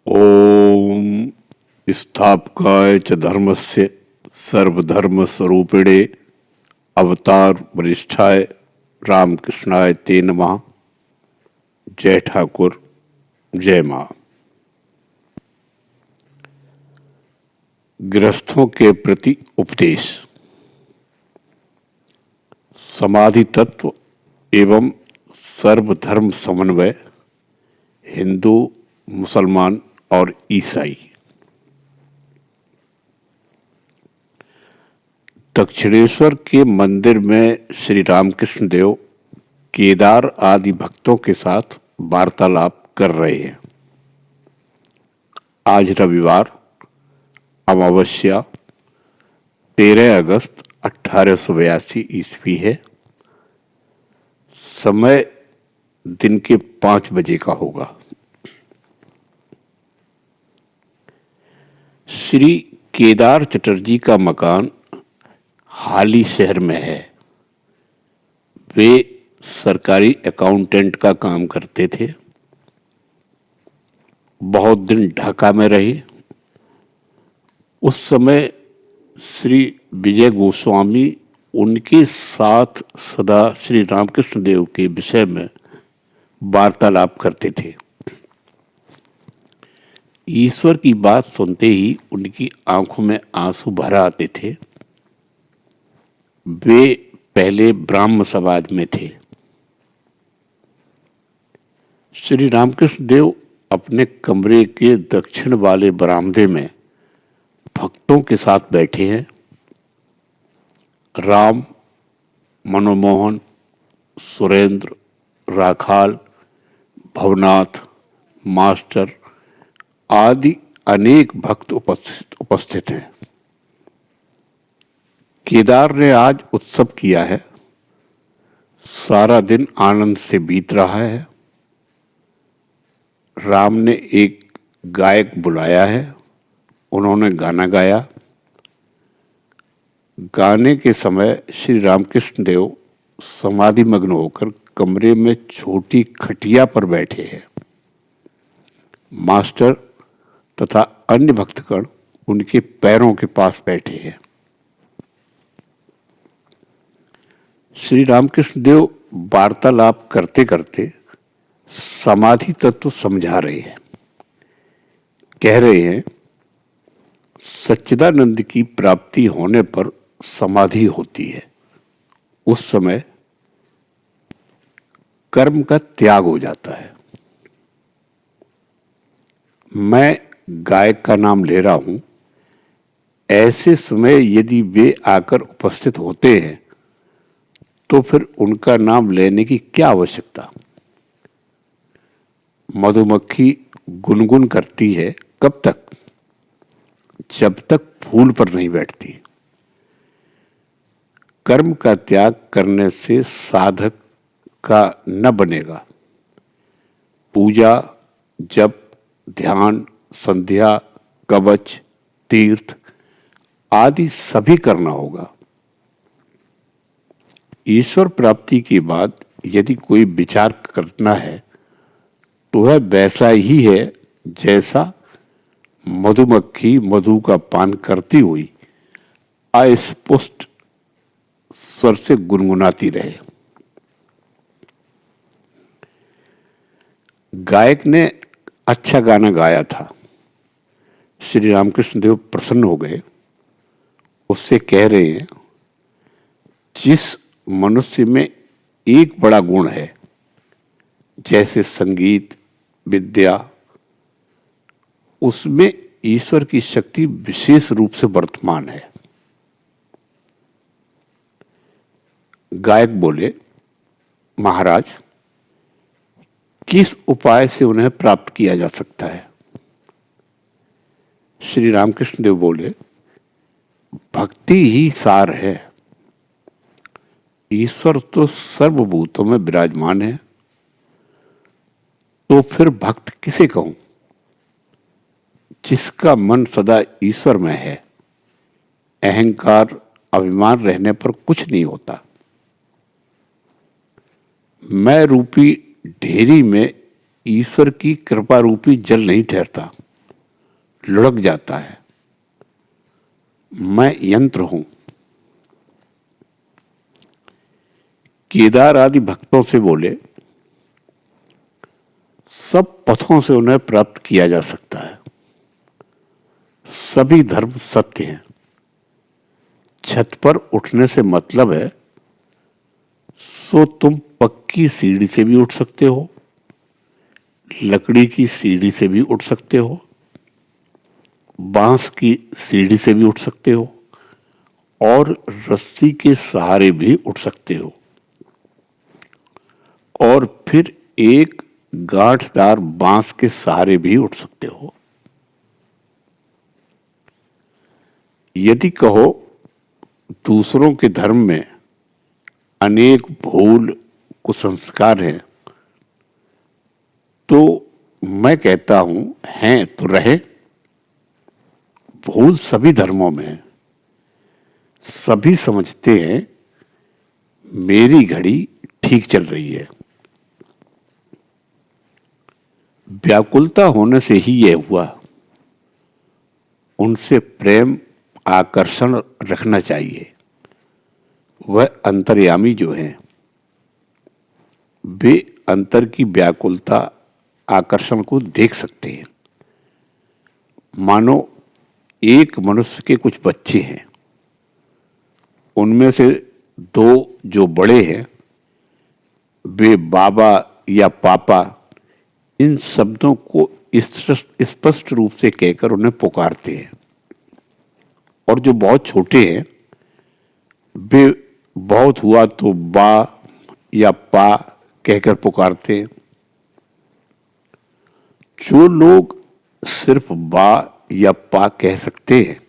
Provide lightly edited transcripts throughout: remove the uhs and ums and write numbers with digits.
ओम स्थापकाय च धर्मस्य सर्वधर्मस्वरूपिणे अवतार वरिष्ठाय रामकृष्णाय ते नमः। जय ठाकुर, जय मां। गृहस्थों के प्रति उपदेश। समाधि तत्व एवं सर्वधर्म समन्वय। हिंदू, मुसलमान और ईसाई। दक्षिणेश्वर के मंदिर में श्री रामकृष्ण देव केदार आदि भक्तों के साथ वार्तालाप कर रहे हैं। आज रविवार अमावस्या 13 अगस्त 1882 ईस्वी है। समय दिन के 5 बजे का होगा। श्री केदार चटर्जी का मकान हाली शहर में है। वे सरकारी अकाउंटेंट का काम करते थे। बहुत दिन ढाका में रहे। उस समय श्री विजय गोस्वामी उनके साथ सदा श्री रामकृष्ण देव के विषय में वार्तालाप करते थे। ईश्वर की बात सुनते ही उनकी आंखों में आंसू भर आते थे। वे पहले ब्राह्म समाज में थे। श्री रामकृष्ण देव अपने कमरे के दक्षिण वाले बरामदे में भक्तों के साथ बैठे हैं। राम, मनोमोहन, सुरेंद्र, राखाल, भवनाथ, मास्टर आदि अनेक भक्त उपस्थित हैं। केदार ने आज उत्सव किया है। सारा दिन आनंद से बीत रहा है। राम ने एक गायक बुलाया है। उन्होंने गाना गाया। गाने के समय श्री रामकृष्ण देव समाधि मग्न होकर कमरे में छोटी खटिया पर बैठे हैं। मास्टर तथा अन्य भक्तगण उनके पैरों के पास बैठे हैं। श्री रामकृष्ण देव वार्तालाप करते करते समाधि तत्व समझा रहे हैं। कह रहे हैं, सच्चिदानंद की प्राप्ति होने पर समाधि होती है। उस समय कर्म का त्याग हो जाता है। मैं गायक का नाम ले रहा हूं। ऐसे समय यदि वे आकर उपस्थित होते हैं तो फिर उनका नाम लेने की क्या आवश्यकता। मधुमक्खी गुनगुन करती है कब तक? जब तक फूल पर नहीं बैठती। कर्म का त्याग करने से साधक का न बनेगा। पूजा, जप, ध्यान, संध्या, कवच, तीर्थ आदि सभी करना होगा। ईश्वर प्राप्ति के बाद यदि कोई विचार करना है तो वह वैसा ही है जैसा मधुमक्खी मधु का पान करती हुई अस्पष्ट स्वर से गुनगुनाती रहे। गायक ने अच्छा गाना गाया था। श्री रामकृष्ण देव प्रसन्न हो गए। उससे कह रहे हैं, जिस मनुष्य में एक बड़ा गुण है जैसे संगीत, विद्या, उसमें ईश्वर की शक्ति विशेष रूप से वर्तमान है। गायक बोले, महाराज, किस उपाय से उन्हें प्राप्त किया जा सकता है? श्री रामकृष्ण देव बोले, भक्ति ही सार है। ईश्वर तो सर्वभूतों में विराजमान है, तो फिर भक्त किसे कहूं? जिसका मन सदा ईश्वर में है। अहंकार, अभिमान रहने पर कुछ नहीं होता। मैं रूपी ढेरी में ईश्वर की कृपा रूपी जल नहीं ठहरता। लुढ़क जाता है, मैं यंत्र हूं। केदार आदि भक्तों से बोले, सब पथों से उन्हें प्राप्त किया जा सकता है, सभी धर्म सत्य हैं। छत पर उठने से मतलब है, सो तुम पक्की सीढ़ी से भी उठ सकते हो, लकड़ी की सीढ़ी से भी उठ सकते हो, बांस की सीढ़ी से भी उठ सकते हो, और रस्सी के सहारे भी उठ सकते हो, और फिर एक गांठदार बांस के सहारे भी उठ सकते हो। यदि कहो दूसरों के धर्म में अनेक भूल कुसंस्कार हैं, तो मैं कहता हूं हैं तो रहे। भूल सभी धर्मों में है, सभी समझते हैं मेरी घड़ी ठीक चल रही है। व्याकुलता होने से ही यह हुआ। उनसे प्रेम आकर्षण रखना चाहिए। वह अंतर्यामी जो हैं, वे अंतर की व्याकुलता आकर्षण को देख सकते हैं। मानो एक मनुष्य के कुछ बच्चे हैं, उनमें से दो जो बड़े हैं, वे बाबा या पापा इन शब्दों को स्पष्ट रूप से कहकर उन्हें पुकारते हैं, और जो बहुत छोटे हैं, वे बहुत हुआ तो बा या पा कहकर पुकारते हैं। जो लोग सिर्फ बा या पा कह सकते हैं,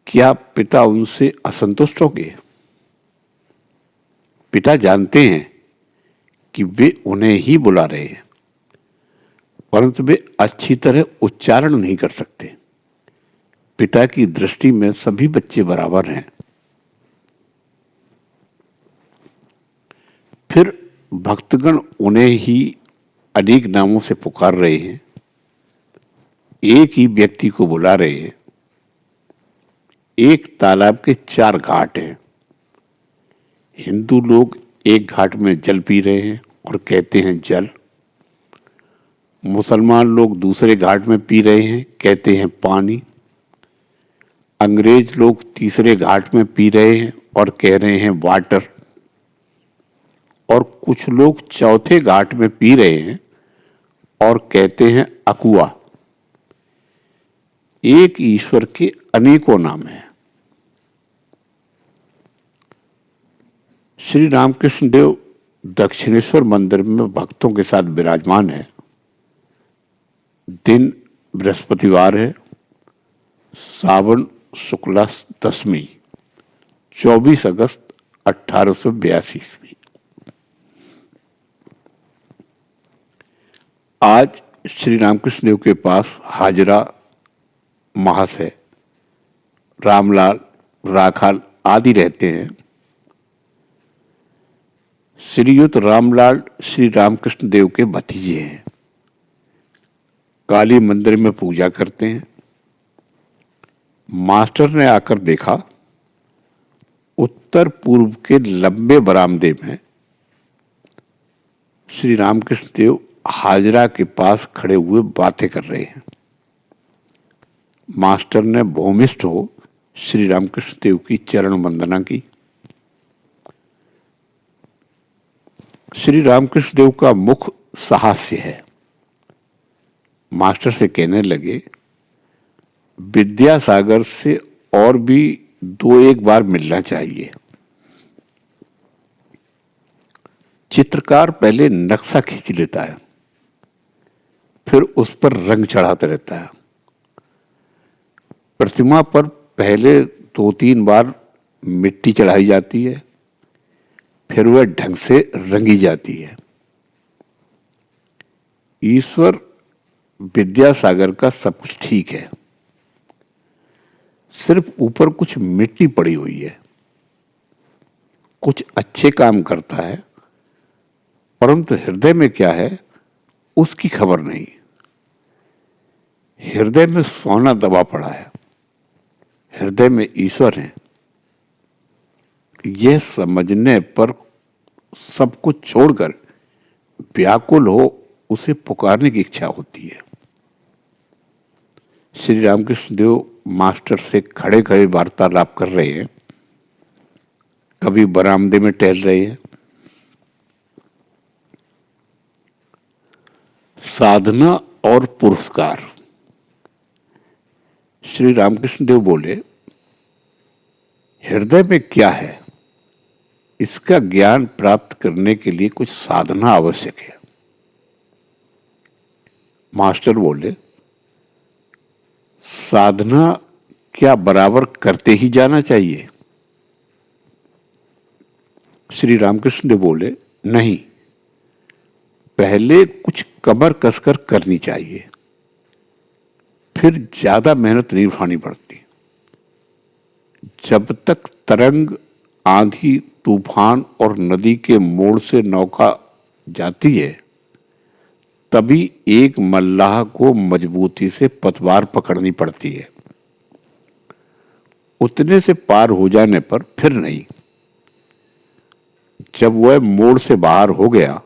क्या पिता उनसे असंतुष्ट होंगे? पिता जानते हैं कि वे उन्हें ही बुला रहे हैं, परंतु वे अच्छी तरह उच्चारण नहीं कर सकते। पिता की दृष्टि में सभी बच्चे बराबर हैं। फिर भक्तगण उन्हें ही अनेक नामों से पुकार रहे हैं, एक ही व्यक्ति को बुला रहे हैं। एक तालाब के 4 घाट हैं। हिंदू लोग एक घाट में जल पी रहे हैं और कहते हैं जल। मुसलमान लोग दूसरे घाट में पी रहे हैं, कहते हैं पानी। अंग्रेज लोग तीसरे घाट में पी रहे हैं और कह रहे हैं वाटर। और कुछ लोग चौथे घाट में पी रहे हैं और कहते हैं अकुआ। एक ईश्वर के अनेकों नाम हैं। श्री रामकृष्ण देव दक्षिणेश्वर मंदिर में भक्तों के साथ विराजमान है। दिन बृहस्पतिवार है, सावन शुक्ला दशमी, 24 अगस्त 1882 ईस्वी। आज श्री रामकृष्ण देव के पास हाजरा, महास है, रामलाल, राखाल आदि रहते हैं। श्रीयुत रामलाल श्री रामकृष्ण देव के भतीजे हैं। काली मंदिर में पूजा करते हैं। मास्टर ने आकर देखा, उत्तर पूर्व के लंबे बरामदे में श्री रामकृष्ण देव हाजरा के पास खड़े हुए बातें कर रहे हैं। मास्टर ने भूमिष्ठ हो श्री रामकृष्ण देव की चरण वंदना की। श्री रामकृष्ण देव का मुख साहस्य है। मास्टर से कहने लगे, विद्यासागर से और भी 2-1 बार मिलना चाहिए। चित्रकार पहले नक्शा खींच लेता है, फिर उस पर रंग चढ़ाता रहता है। प्रतिमा पर पहले 2-3 बार मिट्टी चढ़ाई जाती है, फिर वह ढंग से रंगी जाती है। ईश्वर विद्यासागर का सब कुछ ठीक है, सिर्फ ऊपर कुछ मिट्टी पड़ी हुई है। कुछ अच्छे काम करता है, परंतु हृदय में क्या है उसकी खबर नहीं। हृदय में सोना दबा पड़ा है, हृदय में ईश्वर है, यह समझने पर सब कुछ छोड़कर व्याकुल हो उसे पुकारने की इच्छा होती है। श्री रामकृष्ण देव मास्टर से खड़े खड़े वार्तालाप कर रहे हैं, कभी बरामदे में टहल रहे हैं। साधना और पुरस्कार। श्री रामकृष्ण देव बोले, हृदय में क्या है इसका ज्ञान प्राप्त करने के लिए कुछ साधना आवश्यक है। मास्टर बोले, साधना क्या बराबर करते ही जाना चाहिए? श्री रामकृष्ण देव बोले, नहीं, पहले कुछ कमर कसकर करनी चाहिए, फिर ज्यादा मेहनत नहीं उठानी पड़ती। जब तक तरंग, आंधी, तूफान और नदी के मोड़ से नौका जाती है, तभी एक मल्लाह को मजबूती से पतवार पकड़नी पड़ती है। उतने से पार हो जाने पर फिर नहीं। जब वह मोड़ से बाहर हो गया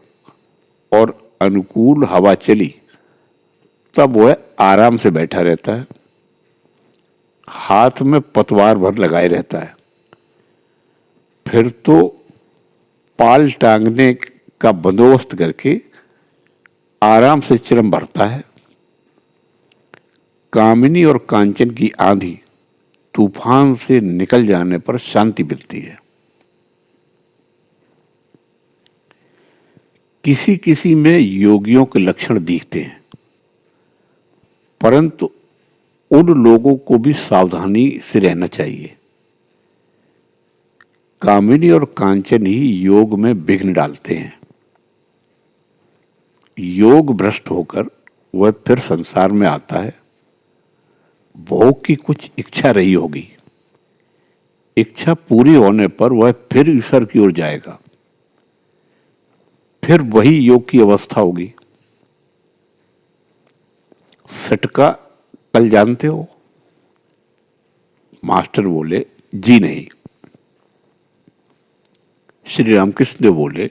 और अनुकूल हवा चली, तब वह आराम से बैठा रहता है, हाथ में पतवार भर लगाए रहता है। फिर तो पाल टांगने का बंदोबस्त करके आराम से चिरम भरता है। कामिनी और कांचन की आंधी, तूफान से निकल जाने पर शांति मिलती है। किसी किसी में योगियों के लक्षण दिखते हैं, परंतु उन लोगों को भी सावधानी से रहना चाहिए। कामिनी और कांचन ही योग में विघ्न डालते हैं। योग भ्रष्ट होकर वह फिर संसार में आता है। भोग की कुछ इच्छा रही होगी, इच्छा पूरी होने पर वह फिर ईश्वर की ओर जाएगा, फिर वही योग की अवस्था होगी। सटका कल जानते हो? मास्टर बोले, जी नहीं। श्री रामकृष्ण देव बोले,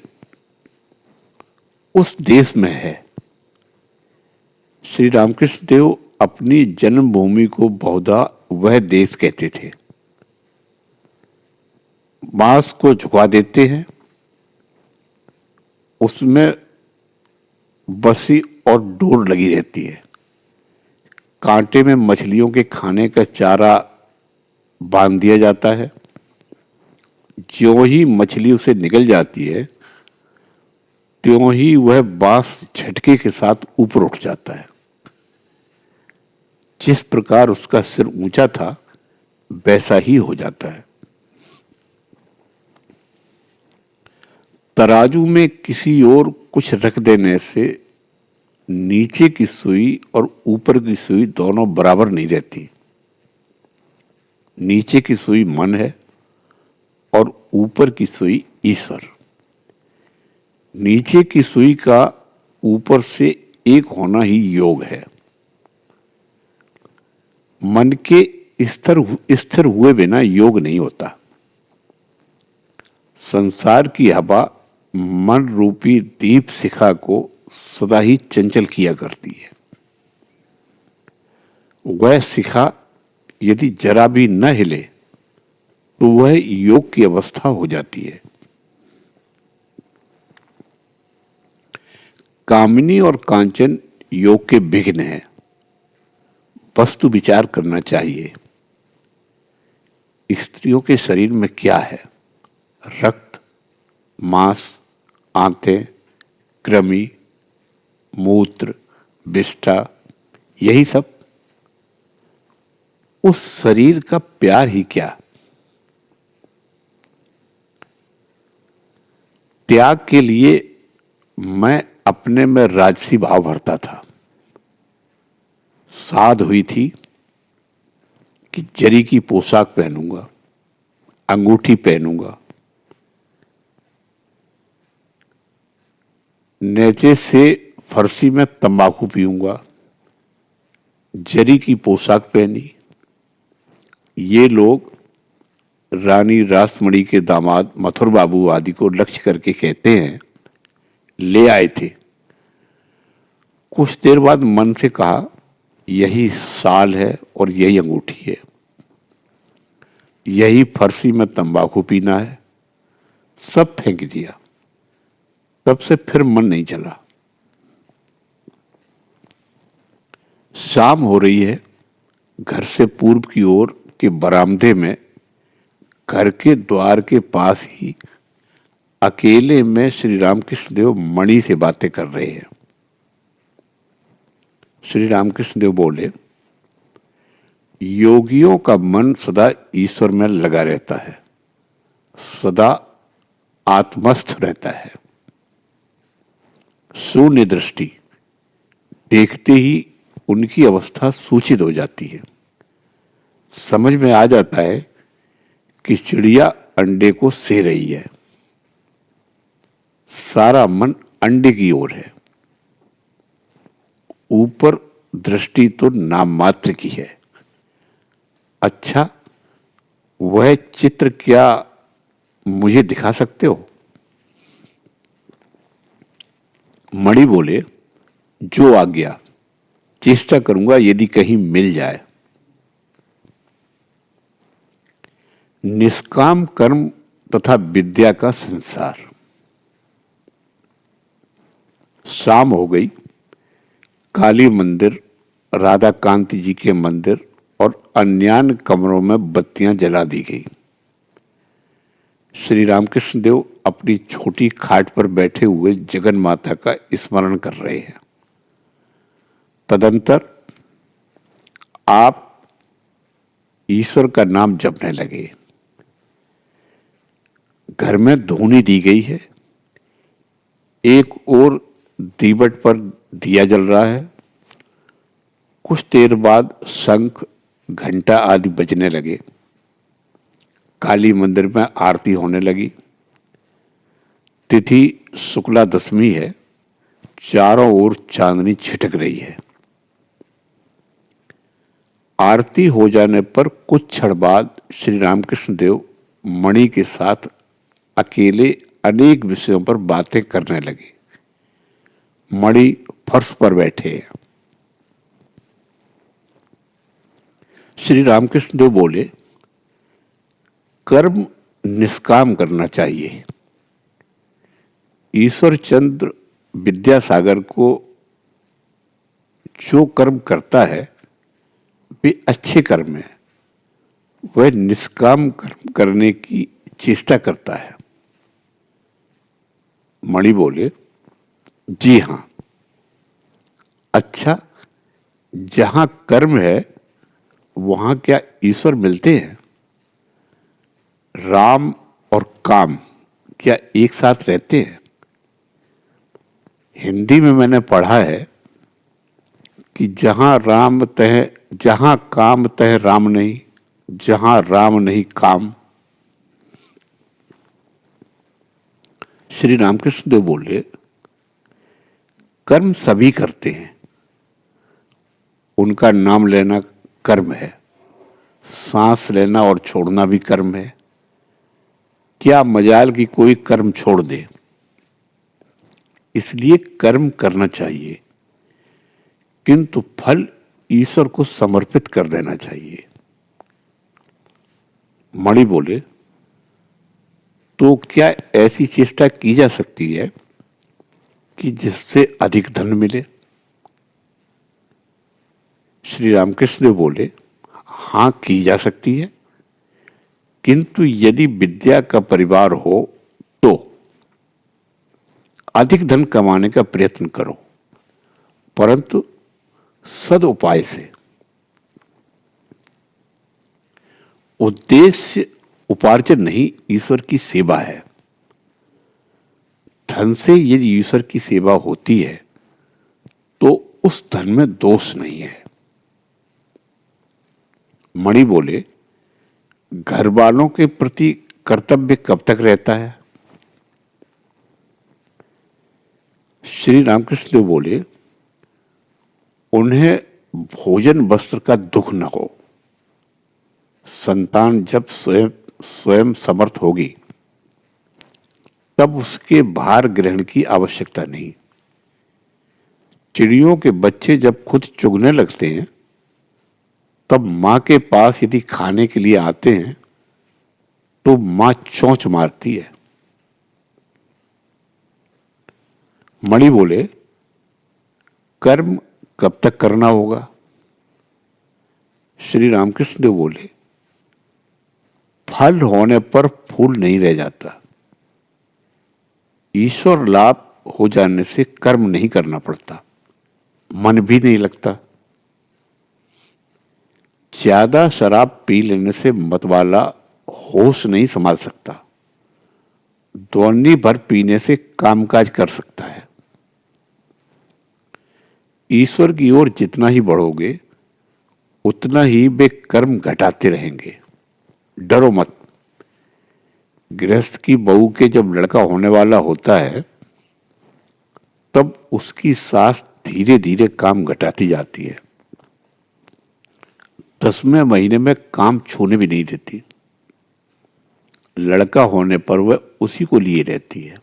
उस देश में है। श्री रामकृष्ण देव अपनी जन्मभूमि को बहुधा वह देश कहते थे। बांस को झुका देते हैं, उसमें बसी और डोर लगी रहती है। कांटे में मछलियों के खाने का चारा बांध दिया जाता है। ज्यों ही मछली उसे निकल जाती है, त्यों ही वह बांस झटके के साथ ऊपर उठ जाता है। जिस प्रकार उसका सिर ऊंचा था, वैसा ही हो जाता है। तराजू में किसी और कुछ रख देने से नीचे की सुई और ऊपर की सुई दोनों बराबर नहीं रहती। नीचे की सुई मन है और ऊपर की सुई ईश्वर। नीचे की सुई का ऊपर से एक होना ही योग है। मन के स्थिर हुए बिना योग नहीं होता। संसार की हवा मन रूपी दीप शिखा को सदा ही चंचल किया करती है। वह शिखा यदि जरा भी न हिले तो वह योग की अवस्था हो जाती है। कामिनी और कांचन योग के विघ्न है। वस्तु विचार करना चाहिए। स्त्रियों के शरीर में क्या है? रक्त, मांस, आंतें, कृमि, मूत्र, विष्ठा, यही सब। उस शरीर का प्यार ही क्या? त्याग के लिए मैं अपने में राजसी भाव भरता था। साध हुई थी कि जरी की पोशाक पहनूंगा, अंगूठी पहनूंगा, नेचे से फरसी में तंबाकू पीऊंगा, जरी की पोशाक पहनी। ये लोग रानी रासमणी के दामाद मथुर बाबू आदि को लक्ष्य करके कहते हैं, ले आए थे। कुछ देर बाद मन से कहा, यही साल है और यही अंगूठी है, यही फरसी में तंबाकू पीना है। सब फेंक दिया। तब से फिर मन नहीं चला। शाम हो रही है। घर से पूर्व की ओर के बरामदे में घर के द्वार के पास ही अकेले में श्री रामकृष्ण देव मणि से बातें कर रहे हैं। श्री रामकृष्ण देव बोले, योगियों का मन सदा ईश्वर में लगा रहता है, सदा आत्मस्थ रहता है। शून्य दृष्टि देखते ही उनकी अवस्था सूचित हो जाती है। समझ में आ जाता है कि चिड़िया अंडे को से रही है। सारा मन अंडे की ओर है। ऊपर दृष्टि तो नाम मात्र की है। अच्छा, वह चित्र क्या मुझे दिखा सकते हो? मणि बोले, जो आज्ञा, चेष्टा करूंगा यदि कहीं मिल जाए। निष्काम कर्म तथा विद्या का संसार। शाम हो गई। काली मंदिर, राधा कांति जी के मंदिर और अन्य कमरों में बत्तियां जला दी गई। श्री रामकृष्ण देव अपनी छोटी खाट पर बैठे हुए जगन माता का स्मरण कर रहे हैं। तदंतर आप ईश्वर का नाम जपने लगे। घर में धूनी दी गई है। एक और दीवट पर दिया जल रहा है। कुछ देर बाद शंख, घंटा आदि बजने लगे। काली मंदिर में आरती होने लगी। तिथि शुक्ला दशमी है। चारों ओर चांदनी छिटक रही है। आरती हो जाने पर कुछ क्षण बाद श्री रामकृष्ण देव मणि के साथ अकेले अनेक विषयों पर बातें करने लगे। मणि फर्श पर बैठे हैं। श्री रामकृष्ण देव बोले, कर्म निष्काम करना चाहिए। ईश्वर चंद्र विद्यासागर को जो कर्म करता है वे अच्छे कर्म है। वह निष्काम कर्म करने की चेष्टा करता है। मणि बोले, जी हां। अच्छा, जहां कर्म है वहां क्या ईश्वर मिलते हैं? राम और काम क्या एक साथ रहते हैं? हिंदी में मैंने पढ़ा है कि जहां काम तह राम नहीं, जहां राम नहीं काम। श्री रामकृष्ण देव बोले, कर्म सभी करते हैं। उनका नाम लेना कर्म है। सांस लेना और छोड़ना भी कर्म है। क्या मजाल कि कोई कर्म छोड़ दे। इसलिए कर्म करना चाहिए, किंतु फल ईश्वर को समर्पित कर देना चाहिए। मणि बोले, तो क्या ऐसी चेष्टा की जा सकती है कि जिससे अधिक धन मिले? श्री रामकृष्ण देव बोले, हां, की जा सकती है, किंतु यदि विद्या का परिवार हो तो अधिक धन कमाने का प्रयत्न करो, परंतु सदुपाय से। उद्देश्य उपार्जन नहीं, ईश्वर की सेवा है। धन से यदि ईश्वर की सेवा होती है तो उस धन में दोष नहीं है। मणि बोले, घर वालों के प्रति कर्तव्य कब तक रहता है? श्री रामकृष्ण देव बोले, उन्हें भोजन वस्त्र का दुख न हो। संतान जब स्वयं स्वयं समर्थ होगी तब उसके भार ग्रहण की आवश्यकता नहीं। चिड़ियों के बच्चे जब खुद चुगने लगते हैं तब मां के पास यदि खाने के लिए आते हैं तो मां चोंच मारती है। मणि बोले, कर्म कब तक करना होगा? श्री रामकृष्ण देव बोले, फल होने पर फूल नहीं रह जाता। ईश्वर लाभ हो जाने से कर्म नहीं करना पड़ता, मन भी नहीं लगता। ज्यादा शराब पी लेने से मतवाला होश नहीं संभाल सकता। दौनी भर पीने से कामकाज कर सकता है। ईश्वर की ओर जितना ही बढ़ोगे उतना ही वे कर्म घटाते रहेंगे। डरो मत। गृहस्थ की बहू के जब लड़का होने वाला होता है तब उसकी सास धीरे धीरे काम घटाती जाती है। 10वें महीने में काम छूने भी नहीं देती। लड़का होने पर वह उसी को लिए रहती है।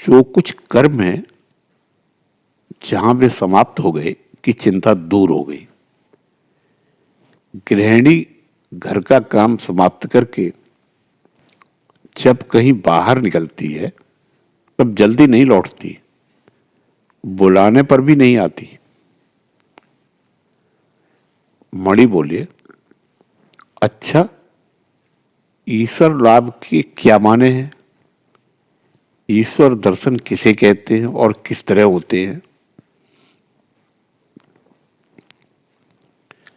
जो कुछ कर्म है जहां वे समाप्त हो गए कि चिंता दूर हो गई। गृहिणी घर का काम समाप्त करके जब कहीं बाहर निकलती है तब जल्दी नहीं लौटती, बुलाने पर भी नहीं आती। मणि बोले, अच्छा, ईश्वर लाभ के क्या माने हैं? ईश्वर दर्शन किसे कहते हैं और किस तरह होते हैं?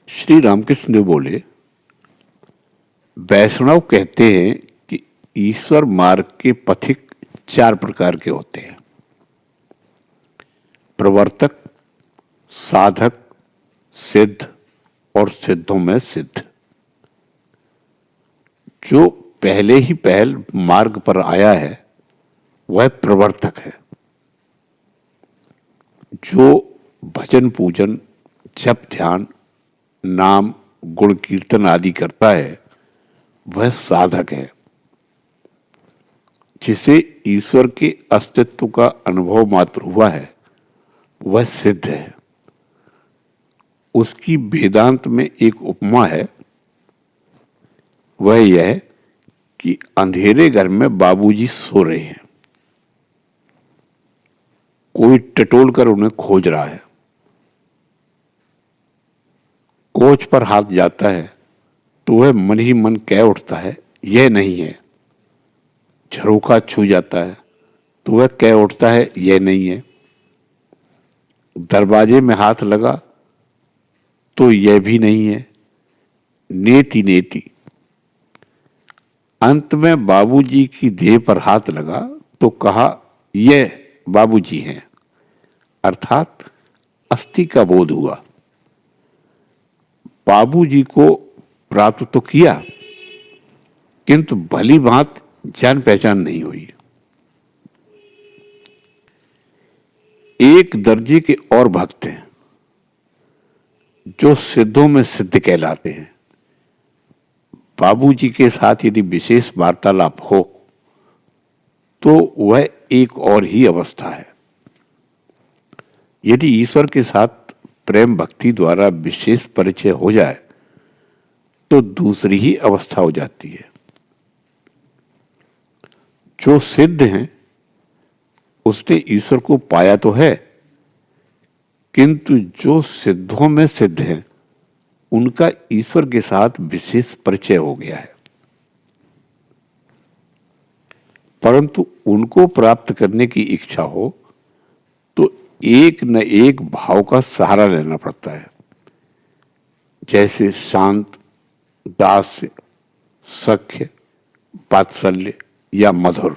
श्री रामकृष्ण देव बोले, वैष्णव कहते हैं कि ईश्वर मार्ग के पथिक 4 प्रकार के होते हैं। प्रवर्तक, साधक, सिद्ध और सिद्धों में सिद्ध। जो पहले ही पहल मार्ग पर आया है वह प्रवर्तक है। जो भजन पूजन, जप ध्यान, नाम गुण कीर्तन आदि करता है वह साधक है। जिसे ईश्वर के अस्तित्व का अनुभव मात्र हुआ है वह सिद्ध है। उसकी वेदांत में एक उपमा है, वह यह है कि अंधेरे घर में बाबूजी सो रहे हैं। कोई टटोल कर उन्हें खोज रहा है। कोच पर हाथ जाता है तो वह मन ही मन कह उठता है, यह नहीं है। झरोखा छू जाता है तो वह कह उठता है, यह नहीं है। दरवाजे में हाथ लगा तो यह भी नहीं है। नेति नेति। अंत में बाबूजी की देह पर हाथ लगा तो कहा, यह बाबूजी हैं। अर्थात अस्थि का बोध हुआ। बाबूजी को प्राप्त तो किया किंतु भली भांत जान पहचान नहीं हुई। एक दर्जे के और भक्त हैं जो सिद्धों में सिद्ध कहलाते हैं। बाबूजी के साथ यदि विशेष वार्तालाप हो तो वह एक और ही अवस्था है। यदि ईश्वर के साथ प्रेम भक्ति द्वारा विशेष परिचय हो जाए तो दूसरी ही अवस्था हो जाती है। जो सिद्ध हैं उसने ईश्वर को पाया तो है किंतु जो सिद्धों में सिद्ध हैं उनका ईश्वर के साथ विशेष परिचय हो गया है। परंतु उनको प्राप्त करने की इच्छा हो तो एक न एक भाव का सहारा लेना पड़ता है। जैसे शांत, दास्य, सख्य, वात्सल्य या मधुर।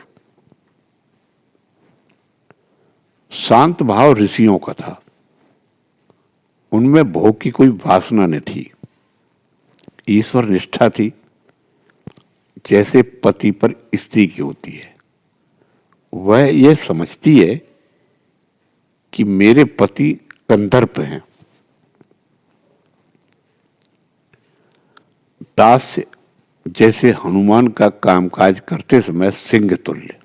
शांत भाव ऋषियों का था। उनमें भोग की कोई वासना न थी। ईश्वर निष्ठा थी जैसे पति पर स्त्री की होती है। वह यह समझती है कि मेरे पति कंदर्प हैं। दास जैसे हनुमान का कामकाज करते समय सिंह तुल्य।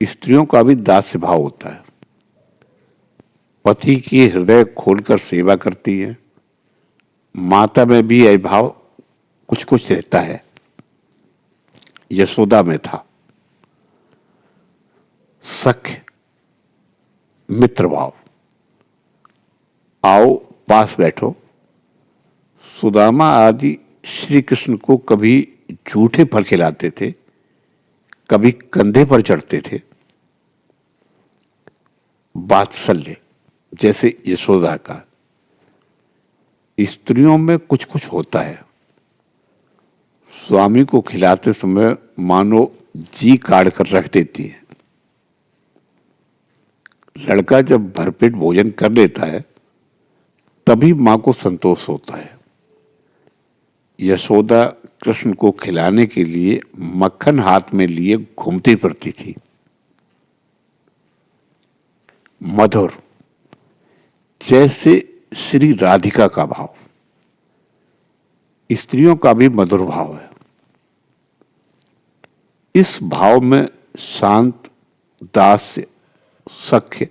स्त्रियों का भी दास्य भाव होता है। पति की हृदय खोलकर सेवा करती है। माता में भी यह भाव कुछ कुछ रहता है। यशोदा में था। सख्य मित्र भाव। आओ पास बैठो। सुदामा आदि श्री कृष्ण को कभी झूठे फल खिलाते थे, कभी कंधे पर चढ़ते थे। वात्सल्य जैसे यशोदा का। स्त्रियों में कुछ कुछ होता है। स्वामी को खिलाते समय मानो जी काढ़ कर रख देती है। लड़का जब भरपेट भोजन कर लेता है तभी मां को संतोष होता है। यशोदा कृष्ण को खिलाने के लिए मक्खन हाथ में लिए घूमती फिरती थी। मधुर जैसे श्री राधिका का भाव। स्त्रियों का भी मधुर भाव है। इस भाव में शांत, दास्य, सख्य,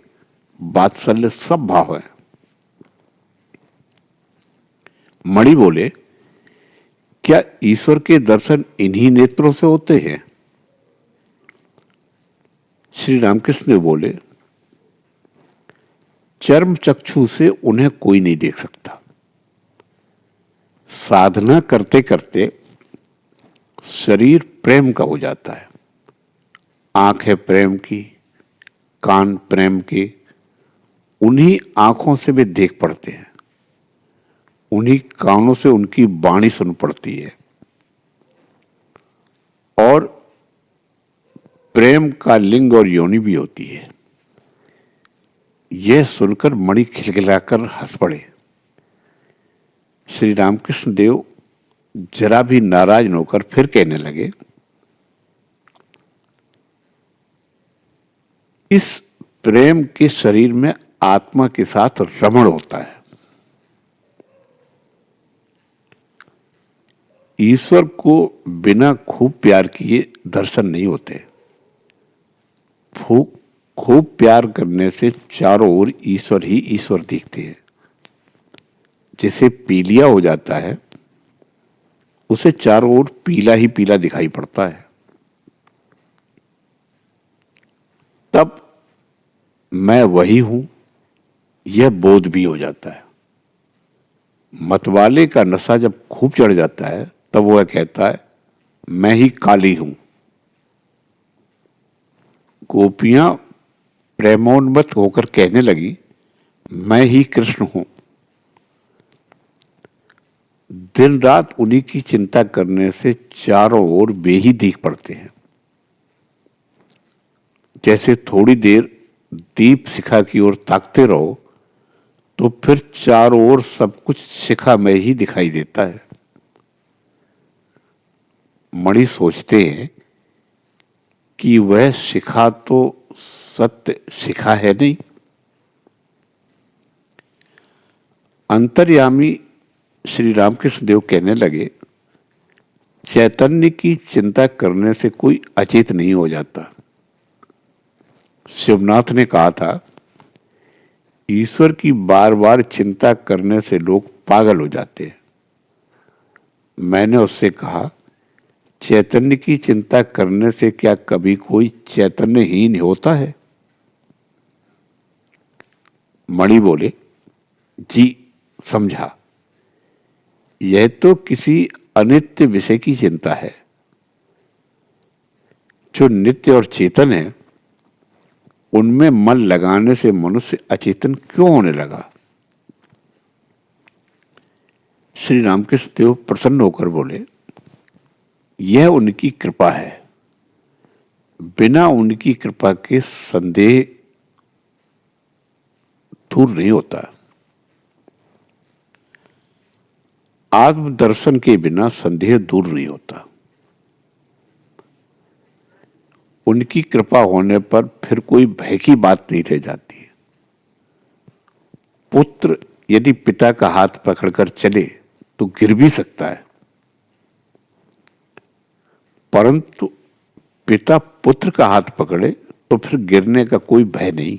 वात्सल्य सब भाव है। मणि बोले, क्या ईश्वर के दर्शन इन्हीं नेत्रों से होते हैं? श्री रामकृष्ण बोले, चर्म चक्षु से उन्हें कोई नहीं देख सकता। साधना करते करते शरीर प्रेम का हो जाता है। आंखें प्रेम की, कान प्रेम के, उन्हीं आंखों से वे देख पड़ते हैं। उन्हीं कानों से उनकी वाणी सुन पड़ती है। और प्रेम का लिंग और योनि भी होती है। यह सुनकर मणि खिलखिलाकर हंस पड़े। श्री रामकृष्ण देव जरा भी नाराज न होकर फिर कहने लगे, इस प्रेम के शरीर में आत्मा के साथ रमण होता है। ईश्वर को बिना खूब प्यार किए दर्शन नहीं होते। खूब प्यार करने से चारों ओर ईश्वर ही ईश्वर दिखते हैं। जैसे पीलिया हो जाता है, उसे चारों ओर पीला ही पीला दिखाई पड़ता है। तब मैं वही हूं, यह बोध भी हो जाता है। मतवाले का नशा जब खूब चढ़ जाता है तब वह कहता है, मैं ही काली हूं। गोपियां प्रेमोन्मत्त होकर कहने लगी, मैं ही कृष्ण हूं। दिन रात उन्हीं की चिंता करने से चारों ओर वे ही दिख पड़ते हैं। जैसे थोड़ी देर दीप शिखा की ओर ताकते रहो तो फिर चारों ओर सब कुछ शिखा में ही दिखाई देता है। मणि सोचते हैं कि वह शिखा तो सत्य शिखा है नहीं। अंतर्यामी श्री रामकृष्ण देव कहने लगे, चैतन्य की चिंता करने से कोई अचेत नहीं हो जाता। शिवनाथ ने कहा था, ईश्वर की बार बार चिंता करने से लोग पागल हो जाते हैं। मैंने उससे कहा, चैतन्य की चिंता करने से क्या कभी कोई चैतन्यहीन होता है? मणि बोले, जी समझा। यह तो किसी अनित्य विषय की चिंता है। जो नित्य और चेतन है उनमें मन लगाने से मनुष्य अचेतन क्यों होने लगा? श्री रामकृष्ण देव प्रसन्न होकर बोले, यह उनकी कृपा है। बिना उनकी कृपा के संदेह दूर नहीं होता। आत्मदर्शन के बिना संदेह दूर नहीं होता। उनकी कृपा होने पर फिर कोई भय की बात नहीं रह जाती। पुत्र यदि पिता का हाथ पकड़कर चले तो गिर भी सकता है, परंतु पिता पुत्र का हाथ पकड़े तो फिर गिरने का कोई भय नहीं।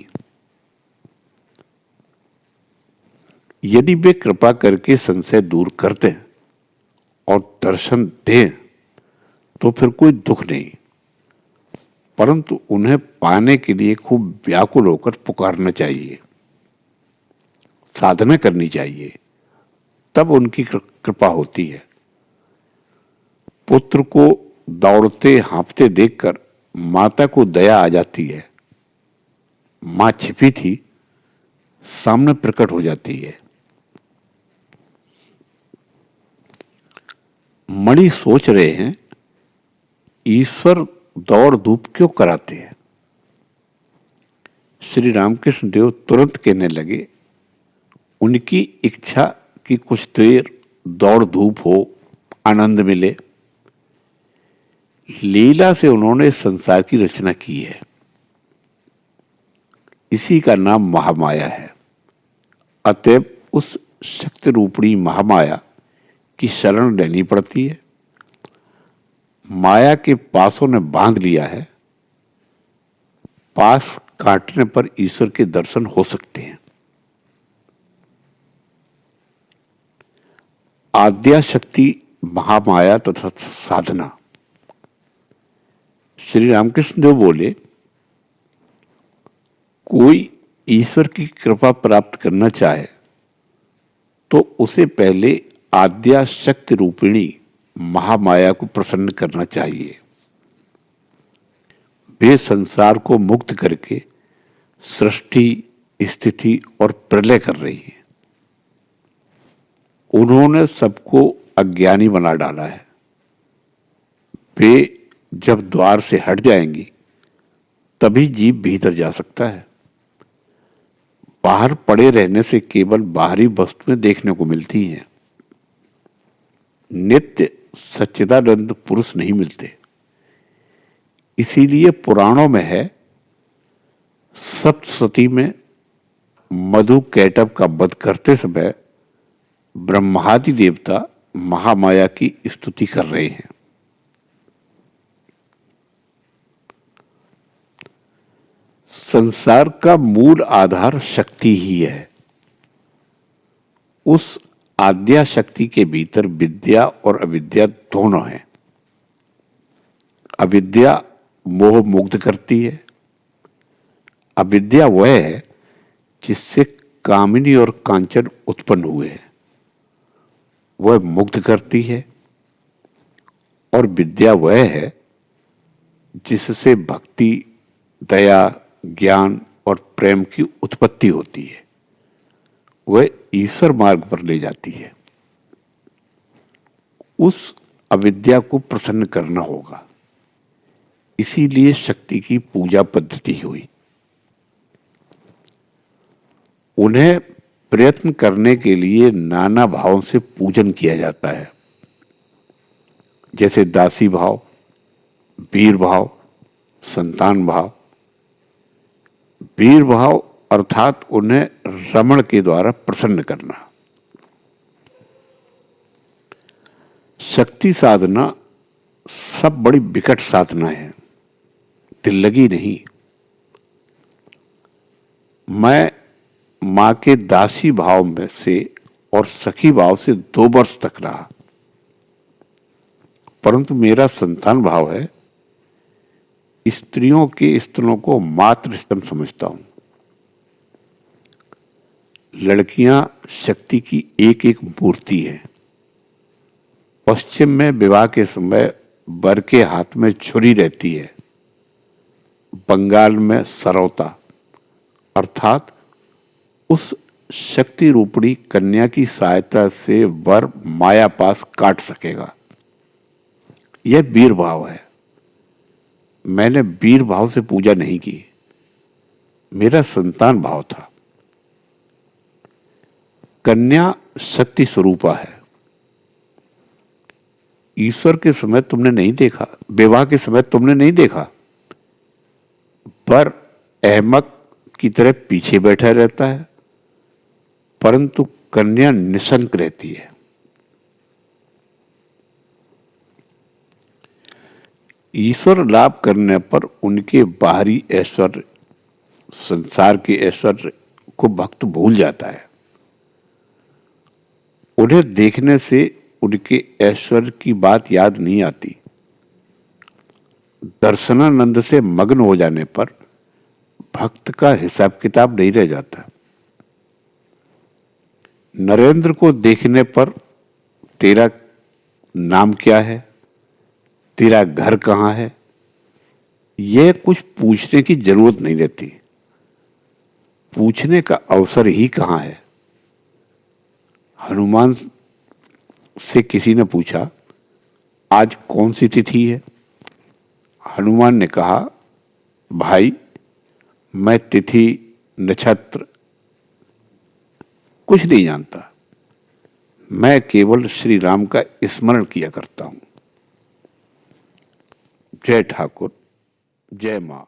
यदि वे कृपा करके संशय दूर कर दें और दर्शन दें तो फिर कोई दुख नहीं, परंतु उन्हें पाने के लिए खूब व्याकुल होकर पुकारना चाहिए, साधना करनी चाहिए, तब उनकी कृपा होती है। पुत्र को दौड़ते हाँफते देखकर माता को दया आ जाती है। मां छिपी थी, सामने प्रकट हो जाती है। मणि सोच रहे हैं, ईश्वर दौड़ धूप क्यों कराते हैं? श्री रामकृष्ण देव तुरंत कहने लगे, उनकी इच्छा कि कुछ देर दौड़ धूप हो, आनंद मिले। लीला से उन्होंने संसार की रचना की है, इसी का नाम महामाया है। अतएव उस शक्ति रूपणी महामाया की शरण लेनी पड़ती है। माया के पासों ने बांध लिया है, पास काटने पर ईश्वर के दर्शन हो सकते हैं। आद्या शक्ति महामाया तथा साधना। श्री रामकृष्ण देव बोले, कोई ईश्वर की कृपा प्राप्त करना चाहे तो उसे पहले आद्या शक्ति रूपिणी महामाया को प्रसन्न करना चाहिए। वे संसार को मुक्त करके सृष्टि, स्थिति और प्रलय कर रही है। उन्होंने सबको अज्ञानी बना डाला है। वे जब द्वार से हट जाएंगी तभी जीव भीतर जा सकता है। बाहर पड़े रहने से केवल बाहरी वस्तुएं देखने को मिलती हैं। नित्य सच्चिदानंद पुरुष नहीं मिलते। इसीलिए पुराणों में है, सप्तशती में मधु कैटव का वध करते समय ब्रह्मादि देवता महामाया की स्तुति कर रहे हैं। संसार का मूल आधार शक्ति ही है। उस आद्या शक्ति के भीतर विद्या और अविद्या दोनों हैं। अविद्या मोह मुग्ध करती है। अविद्या वह है जिससे कामिनी और कांचन उत्पन्न हुए हैं, वह मुग्ध करती है। और विद्या वह है जिससे भक्ति, दया, ज्ञान और प्रेम की उत्पत्ति होती है, वह ईश्वर मार्ग पर ले जाती है। उस अविद्या को प्रसन्न करना होगा, इसीलिए शक्ति की पूजा पद्धति हुई। उन्हें प्रयत्न करने के लिए नाना भावों से पूजन किया जाता है, जैसे दासी भाव, वीर भाव, संतान भाव। वीर भाव अर्थात उन्हें रमण के द्वारा प्रसन्न करना। शक्ति साधना सब बड़ी विकट साधना है, दिल लगी नहीं। मैं मां के दासी भाव में से और सखी भाव से 2 वर्ष तक रहा, परंतु मेरा संतान भाव है। स्त्रियों के स्तनों को मातृ स्तन समझता हूं। लड़कियां शक्ति की एक एक मूर्ति है। पश्चिम में विवाह के समय वर के हाथ में छुरी रहती है। बंगाल में सरौता, अर्थात उस शक्ति रूपणी कन्या की सहायता से वर माया पास काट सकेगा। यह वीर भाव है। मैंने वीर भाव से पूजा नहीं की, मेरा संतान भाव था। कन्या शक्ति स्वरूपा है। ईश्वर के समय तुमने नहीं देखा, विवाह के समय तुमने नहीं देखा, पर अहमक की तरह पीछे बैठा रहता है। परंतु कन्या निशंक रहती है। ईश्वर लाभ करने पर उनके बाहरी ऐश्वर्य, संसार के ऐश्वर्य को भक्त भूल जाता है। उन्हें देखने से उनके ऐश्वर्य की बात याद नहीं आती। दर्शनानंद से मग्न हो जाने पर भक्त का हिसाब किताब नहीं रह जाता। नरेंद्र को देखने पर तेरा नाम क्या है, तेरा घर कहां है, यह कुछ पूछने की जरूरत नहीं रहती। पूछने का अवसर ही कहां है। हनुमान से किसी ने पूछा, आज कौन सी तिथि है? हनुमान ने कहा, भाई मैं तिथि नक्षत्र कुछ नहीं जानता, मैं केवल श्री राम का स्मरण किया करता हूं। जय ठाकुर, जय मां।